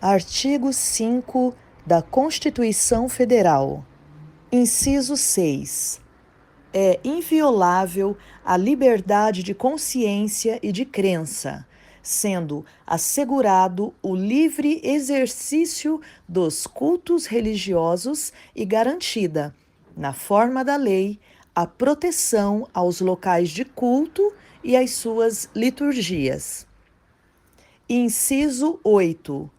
Artigo 5 da Constituição Federal. Inciso 6. É inviolável a liberdade de consciência e de crença, sendo assegurado o livre exercício dos cultos religiosos e garantida, na forma da lei, a proteção aos locais de culto e às suas liturgias. Inciso 8.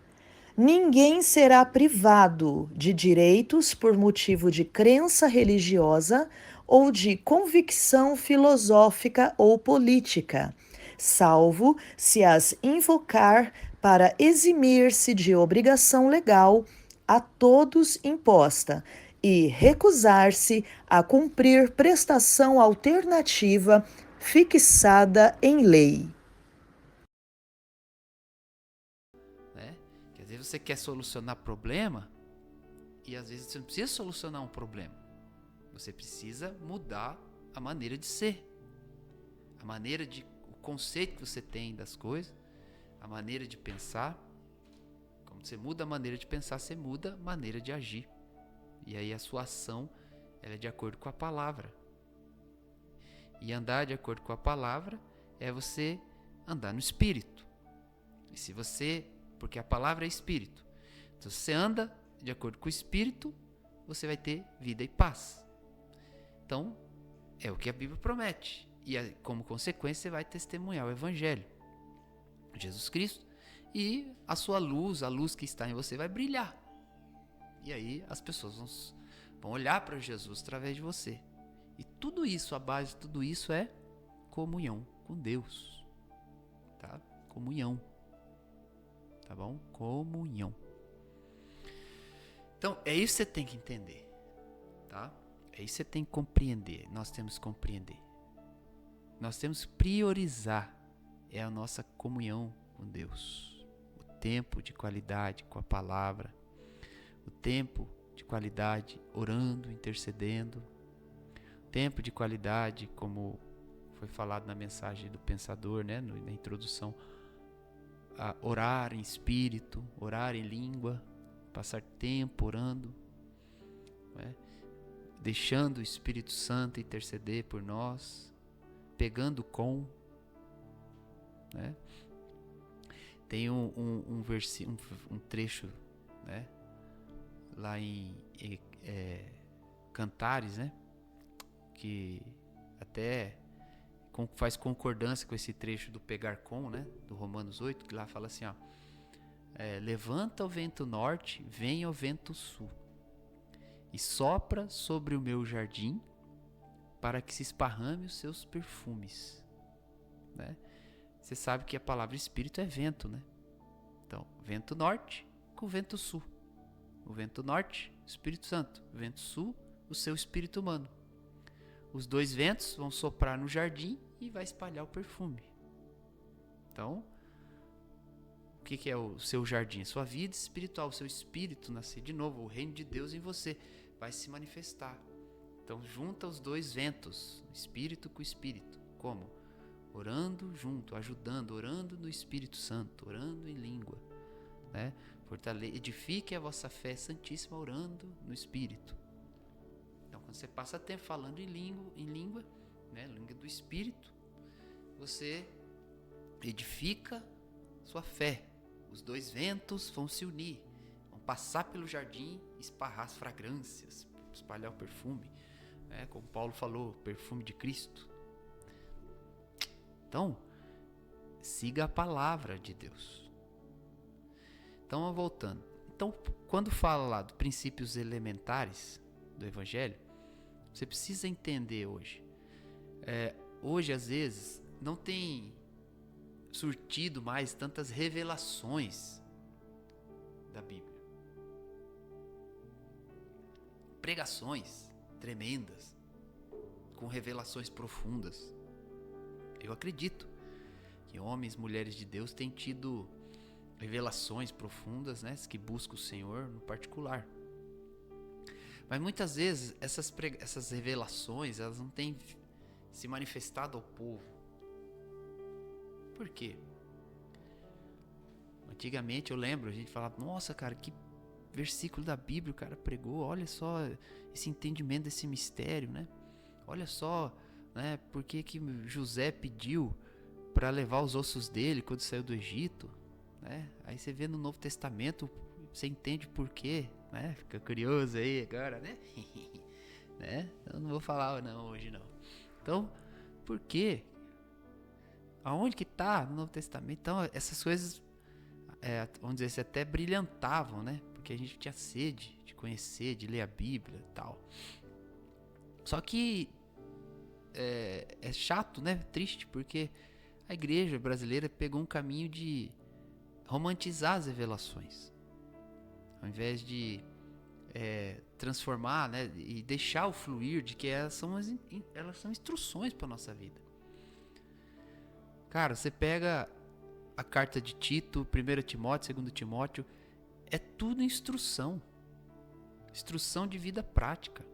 Ninguém será privado de direitos por motivo de crença religiosa ou de convicção filosófica ou política, salvo se as invocar para eximir-se de obrigação legal a todos imposta e recusar-se a cumprir prestação alternativa fixada em lei. Né? Que às vezes você quer solucionar problema e às vezes você não precisa solucionar um problema. Você precisa mudar a maneira de ser, a maneira de, o conceito que você tem das coisas, a maneira de pensar. Quando você muda a maneira de pensar, você muda a maneira de agir. E aí a sua ação ela é de acordo com a palavra. E andar de acordo com a palavra é você andar no espírito. E se você, porque a palavra é espírito, então se você anda de acordo com o espírito, você vai ter vida e paz. Então, é o que a Bíblia promete. E como consequência, você vai testemunhar o Evangelho, Jesus Cristo, e a sua luz, a luz que está em você, vai brilhar. E aí as pessoas vão olhar para Jesus através de você. E tudo isso, a base de tudo isso é comunhão com Deus. Tá? Comunhão. Tá bom? Comunhão. Então, é isso que você tem que entender. Tá? É isso que você tem que compreender. Nós temos que compreender. Nós temos que priorizar é a nossa comunhão com Deus. O tempo de qualidade com a palavra. O tempo de qualidade orando, intercedendo. O tempo de qualidade, como foi falado na mensagem do Pensador, né, na introdução, a orar em espírito, orar em língua, passar tempo orando, né, deixando o Espírito Santo interceder por nós, pegando com, né? Tem um trecho, né, lá em Cantares, né, que até faz concordância com esse trecho do pegar com, né, do Romanos 8, que lá fala assim, ó, levanta o vento norte, vem o vento sul, e sopra sobre o meu jardim, para que se esparrame os seus perfumes, né? Você sabe que a palavra espírito é vento, né? Então, vento norte com vento sul. O vento norte, Espírito Santo. O vento sul, o seu espírito humano. Os dois ventos vão soprar no jardim e vai espalhar o perfume. Então, o que é o seu jardim? A sua vida espiritual, o seu espírito nascer de novo, o reino de Deus em você vai se manifestar. Então, junta os dois ventos, espírito com espírito. Como? Orando junto, ajudando, orando no Espírito Santo, orando em língua, né? Edifique a vossa fé santíssima orando no Espírito. Então, quando você passa tempo falando em língua, né, língua do Espírito, você edifica sua fé. Os dois ventos vão se unir, vão passar pelo jardim, esparrar as fragrâncias, espalhar o perfume, né, como Paulo falou, perfume de Cristo. Então, siga a palavra de Deus. Então, voltando. Então, quando fala lá dos princípios elementares do Evangelho, você precisa entender hoje. Hoje, às vezes, não tem surtido mais tantas revelações da Bíblia. Pregações tremendas, com revelações profundas. Eu acredito que homens e mulheres de Deus têm tido revelações profundas, né, que buscam o Senhor no particular. Mas muitas vezes essas revelações elas não têm se manifestado ao povo. Por quê? Antigamente eu lembro, a gente falava, nossa, cara, que versículo da Bíblia o cara pregou, olha só esse entendimento desse mistério, né? Olha só, né, por que José pediu para levar os ossos dele quando saiu do Egito, né? Aí você vê no Novo Testamento, você entende por quê, né? Fica curioso aí agora, né? Né? Eu não vou falar não hoje não. Então, por quê? Aonde que tá no Novo Testamento? Então, essas coisas, vamos dizer assim, até brilhantavam, né? Porque a gente tinha sede de conhecer, de ler a Bíblia e tal. Só que é chato, né? Triste, porque a igreja brasileira pegou um caminho de romantizar as revelações. Ao invés de transformar, né? E deixar o fluir de que elas são instruções para nossa vida. Cara, você pega a carta de Tito, 1 Timóteo, 2 Timóteo, é tudo instrução. Instrução de vida prática.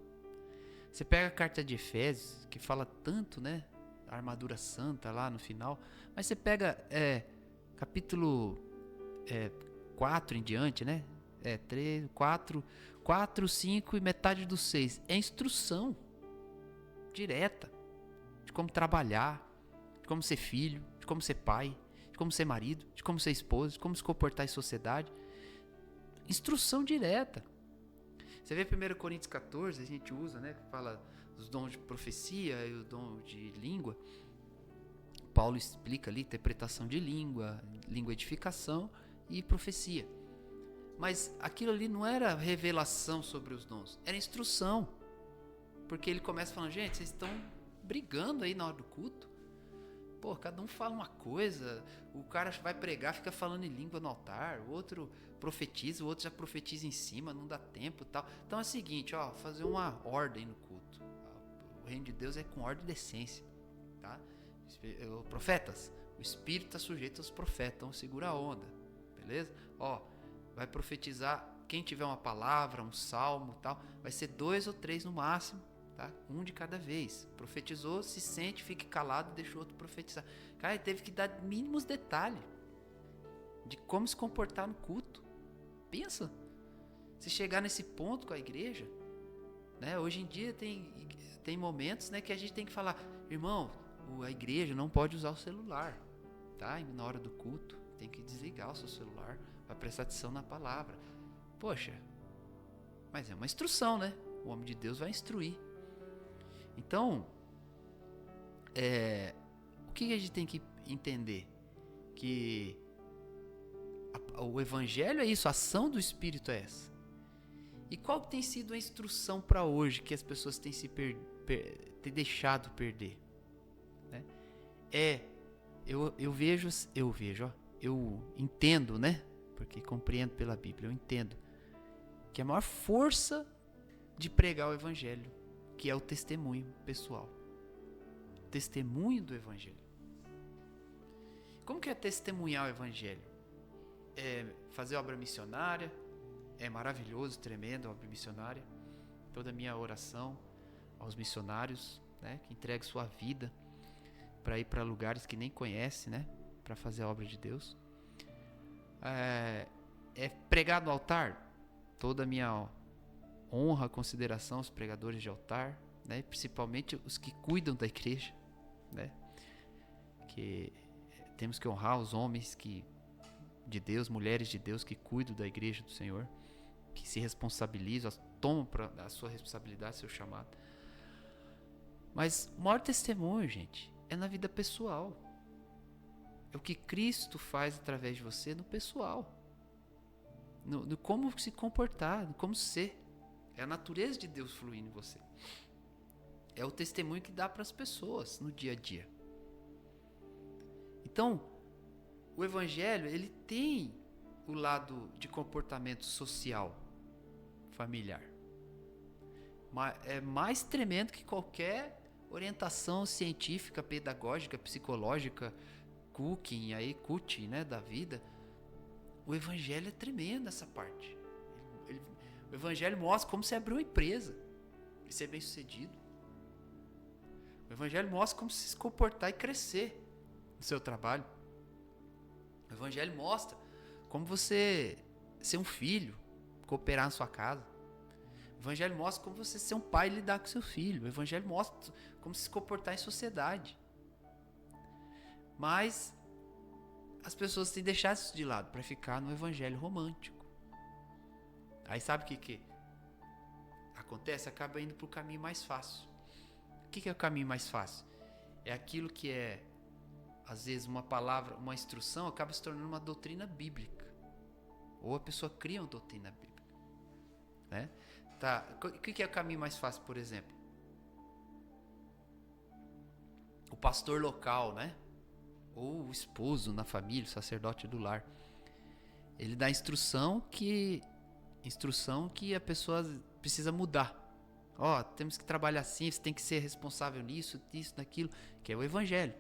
Você pega a carta de Efésios, que fala tanto, né? A armadura santa lá no final. Mas você pega capítulo 4 em diante, né? 3, 4, 5 e metade do 6. É instrução direta de como trabalhar, de como ser filho, de como ser pai, de como ser marido, de como ser esposa, de como se comportar em sociedade. Instrução direta. Você vê 1 Coríntios 14, a gente usa, né? Que fala dos dons de profecia e o dom de língua. Paulo explica ali interpretação de língua, edificação e profecia. Mas aquilo ali não era revelação sobre os dons, era instrução. Porque ele começa falando, gente, vocês estão brigando aí na hora do culto. Pô, cada um fala uma coisa, o cara vai pregar, fica falando em língua no altar, o outro profetiza, o outro já profetiza em cima, não dá tempo e tal. Então é o seguinte, ó, fazer uma ordem no culto. O reino de Deus é com ordem e decência, tá? Profetas, o Espírito está sujeito aos profetas, então segura a onda, beleza? Ó, vai profetizar, quem tiver uma palavra, um salmo e tal, vai ser 2 ou 3 no máximo. Tá? Um de cada vez. Profetizou, se sente, fique calado, deixa o outro profetizar. Cara, ele teve que dar mínimos detalhes de como se comportar no culto. Pensa, se chegar nesse ponto com a igreja, né? Hoje em dia tem momentos, né, que a gente tem que falar, irmão, a igreja não pode usar o celular, tá? E na hora do culto tem que desligar o seu celular para prestar atenção na palavra. Poxa, mas é uma instrução, né? O homem de Deus vai instruir. Então, o que a gente tem que entender? Que o evangelho é isso, a ação do Espírito é essa. E qual tem sido a instrução para hoje que as pessoas têm se deixado perder? Né? Eu vejo, ó, eu entendo, né? Porque compreendo pela Bíblia, eu entendo que a maior força de pregar o evangelho, que é o testemunho pessoal. Testemunho do evangelho. Como que é testemunhar o evangelho? É fazer obra missionária. É maravilhoso, tremendo a obra missionária. Toda a minha oração aos missionários, né, que entregam sua vida para ir para lugares que nem conhece, né, para fazer a obra de Deus. É pregar no altar. Toda a minha honra, consideração aos pregadores de altar, né? Principalmente os que cuidam da igreja, né? Que temos que honrar os homens de Deus, mulheres de Deus que cuidam da igreja do Senhor, que se responsabilizam, tomam a sua responsabilidade, seu chamado. Mas o maior testemunho, gente, é na vida pessoal. É o que Cristo faz através de você no pessoal, no como se comportar, no como ser. É a natureza de Deus fluindo em você. É o testemunho que dá para as pessoas no dia a dia. Então, o evangelho, ele tem o lado de comportamento social, familiar. É mais tremendo que qualquer orientação científica, pedagógica, psicológica, cooking, né, da vida. O evangelho é tremendo essa parte. O evangelho mostra como você abrir uma empresa e ser bem sucedido. O evangelho mostra como se comportar e crescer no seu trabalho. O evangelho mostra como você ser um filho, cooperar na sua casa. O Evangelho mostra como você ser um pai e lidar com seu filho. O Evangelho mostra como se comportar em sociedade. Mas as pessoas têm deixado isso de lado para ficar no Evangelho romântico. Aí sabe o que acontece? Acaba indo para o caminho mais fácil. O que é o caminho mais fácil? É aquilo que é, às vezes, uma palavra, uma instrução, acaba se tornando uma doutrina bíblica. Ou a pessoa cria uma doutrina bíblica. Né? Tá. O que é o caminho mais fácil, por exemplo? O pastor local, né? Ou o esposo na família, o sacerdote do lar. Ele dá instrução que a pessoa precisa mudar. Ó, temos que trabalhar assim, você tem que ser responsável nisso, naquilo, que é o Evangelho.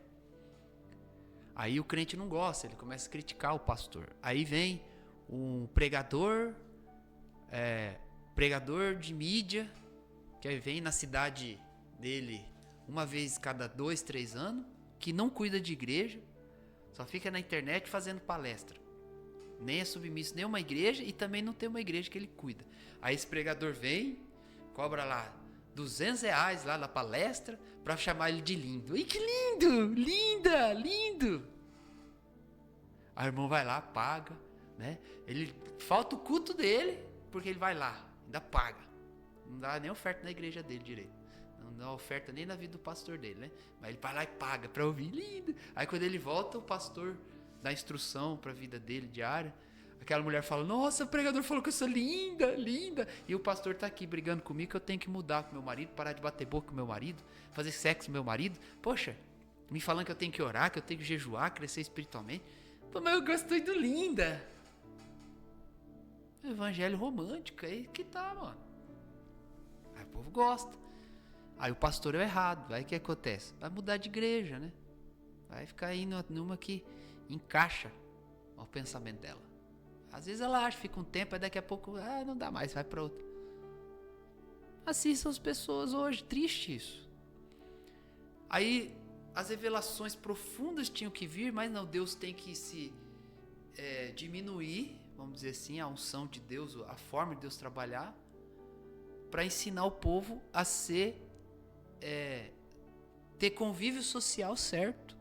Aí o crente não gosta, ele começa a criticar o pastor. Aí vem um pregador de mídia, que vem na cidade dele uma vez cada 2, 3 anos, que não cuida de igreja, só fica na internet fazendo palestra. Nem é submisso nem a uma igreja e também não tem uma igreja que ele cuida. Aí esse pregador vem, cobra lá R$200 lá na palestra pra chamar ele de lindo. Ih, que lindo! Linda! Lindo! Aí o irmão vai lá, paga, né? Ele falta o culto dele porque ele vai lá, ainda paga. Não dá nem oferta na igreja dele direito. Não dá oferta nem na vida do pastor dele, né? Mas ele vai lá e paga pra ouvir, lindo. Aí quando ele volta, o pastor dá instrução pra vida dele diária. Aquela mulher fala, nossa, o pregador falou que eu sou linda, linda. E o pastor tá aqui brigando comigo que eu tenho que mudar com meu marido, parar de bater boca com meu marido, fazer sexo com meu marido. Poxa, me falando que eu tenho que orar, que eu tenho que jejuar, crescer espiritualmente. Pô, mas eu gostei do linda. Evangelho romântico, aí que tá, mano. Aí o povo gosta. Aí o pastor é o errado. Aí o que acontece? Vai mudar de igreja, né? Vai ficar indo numa que encaixa ao pensamento dela. Às vezes ela acha, fica um tempo, aí daqui a pouco, não dá mais, vai pra outra. Assim são as pessoas hoje, triste isso. Aí as revelações profundas tinham que vir, mas não, Deus tem que se diminuir, vamos dizer assim, a unção de Deus, a forma de Deus trabalhar, para ensinar o povo a ter convívio social certo.